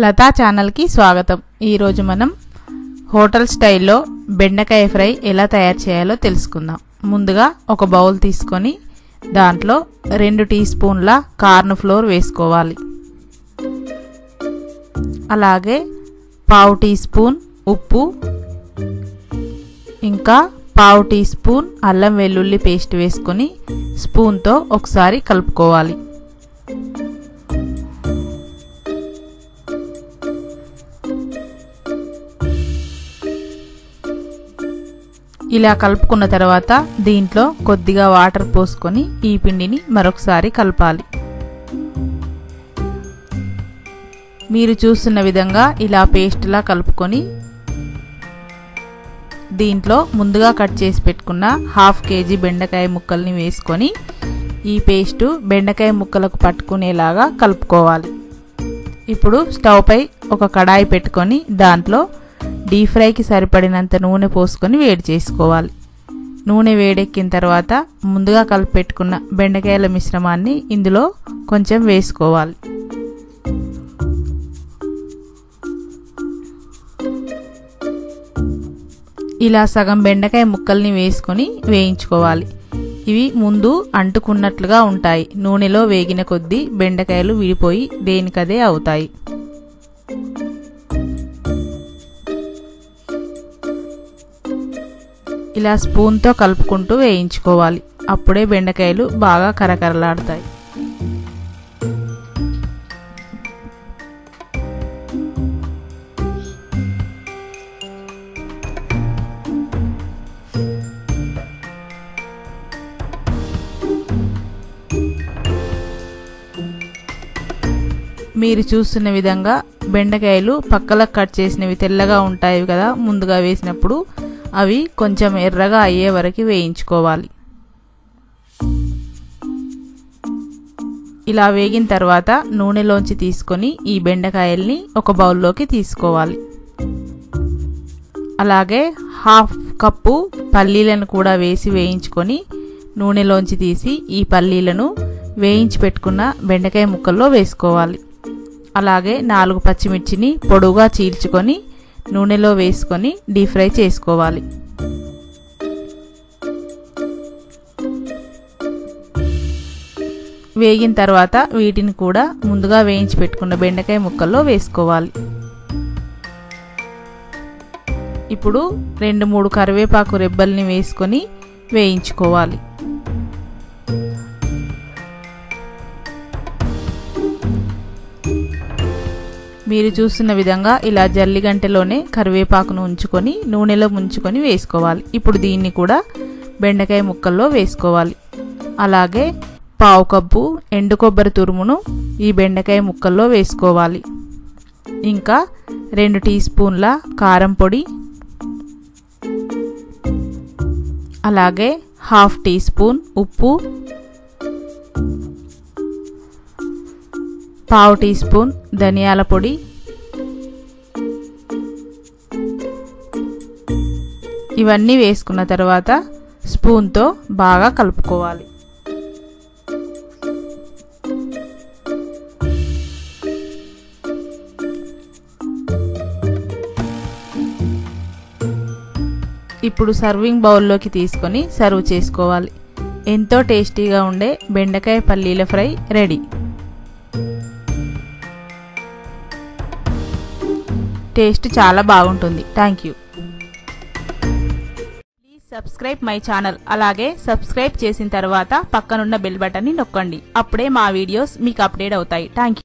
Lata channel కి స్వాగతం। ఈ రోజు మనం హోటల్ స్టైల్లో బెండకాయ ఫ్రై ఎలా తయారు చేయాలో తెలుసుకుందాం। ముందుగా ఒక బౌల్ తీసుకొని దాంట్లో 2 టీ స్పూన్ల కార్న్ ఫ్లోర్ వేసుకోవాలి। అలాగే 1/2 టీ స్పూన్ ఉప్పు, ఇంకా 1/2 టీ స్పూన్ అల్లం వెల్లుల్లి పేస్ట్ వేసుకొని స్పూన్ తో ఒకసారి కలుపుకోవాలి। ఇలా కలుపుకున్న తర్వాత దీంట్లో కొద్దిగా వాటర్ పోసుకొని ఈ పిండిని మరొకసారి కలపాలి। మీరు చూస్తున్న విధంగా ఇలా పేస్ట్ లా కలుపుకొని దీంట్లో ముందుగా కట్ చేసి పెట్టుకున్న 1/2 కేజీ బెండకాయ ముక్కల్ని వేసుకొని ఈ పేస్ట్ బెండకాయ ముక్కలకు పట్టుకునేలాగా కలుపుకోవాలి। ఇప్పుడు స్టవ్ పై ఒక కడాయి పెట్టుకొని దాంట్లో డీప్ ఫ్రైకి సరిపడినంత నూనె పోసుకొని వేడి చేసుకోవాలి। నూనె వేడెక్కిన తర్వాత ముందుగా కలిపి పెట్టుకున్న బెండకాయల మిశ్రమాన్ని ఇందులో కొంచెం వేసుకోవాలి। ఇలా సగం బెండకాయ ముక్కల్ని వేసుకొని వేయించుకోవాలి। ఇవి ముందు అంటుకున్నట్లుగా ఉంటాయి, నూనెలో వేగిన కొద్దీ బెండకాయలు విడిపోయి దేనికదే అవుతాయి। ఇలా స్పూన్ తో కలుపుకుంటూ వేయించుకోవాలి, అప్పుడే బెండకాయలు బాగా కరకరలాడతాయి। మీరు చూస్తున్న విధంగా బెండకాయలు పక్కలకు కట్ చేసినవి తెల్లగా ఉంటాయి కదా, ముందుగా వేసినప్పుడు అవి కొంచెం ఎర్రగా అయ్యే వరకు వేయించుకోవాలి। ఇలా వేగిన తర్వాత నూనెలోంచి తీసుకొని ఈ బెండకాయల్ని ఒక బౌల్లోకి తీసుకోవాలి। అలాగే 1/2 కప్పు పల్లీలను కూడా వేసి వేయించుకొని నూనెలోంచి తీసి ఈ పల్లీలను వేయించి పెట్టుకున్న బెండకాయ ముక్కల్లో వేసుకోవాలి। అలాగే 4 పచ్చిమిర్చిని పొడుగా చీల్చుకొని నూనెలో వేసుకొని డీప్ ఫ్రై చేసుకోవాలి। వేగిన తర్వాత వీటిని కూడా ముందుగా వేయించి పెట్టుకున్న బెండకాయ ముక్కల్లో వేసుకోవాలి। ఇప్పుడు 2-3 కరివేపాకు రెబ్బల్ని వేసుకొని వేయించుకోవాలి। మీరు చూస్తున్న విధంగా ఇలా జల్లిగంటలోనే కరివేపాకును ఉంచుకొని నూనెలో ముంచుకొని వేసుకోవాలి। ఇప్పుడు దీన్ని కూడా బెండకాయ ముక్కల్లో వేసుకోవాలి। అలాగే 1/2 కప్పు ఎండు కొబ్బరి తురుమును ఈ బెండకాయ ముక్కల్లో వేసుకోవాలి। ఇంకా 2 టీ స్పూన్ల కారం పొడి, అలాగే 1/2 టీ స్పూన్ ఉప్పు, 1/2 టీ స్పూన్ ధనియాల పొడి, ఇవన్నీ వేసుకున్న తర్వాత స్పూన్ తో బాగా కలుపుకోవాలి। ఇప్పుడు సర్వింగ్ బౌల్లోకి తీసుకొని సర్వ్ చేసుకోవాలి। ఎంతో టేస్టీగా ఉండే బెండకాయ పల్లీల ఫ్రై రెడీ। టేస్ట్ చాలా బాగుంటుంది। Thank you. Please subscribe my channel. అలాగే సబ్స్క్రైబ్ చేసిన తర్వాత పక్కనున్న బెల్ బటన్ ని నొక్కండి, అప్పుడే మా వీడియోస్ మీకు అప్డేట్ అవుతాయి। Thank you.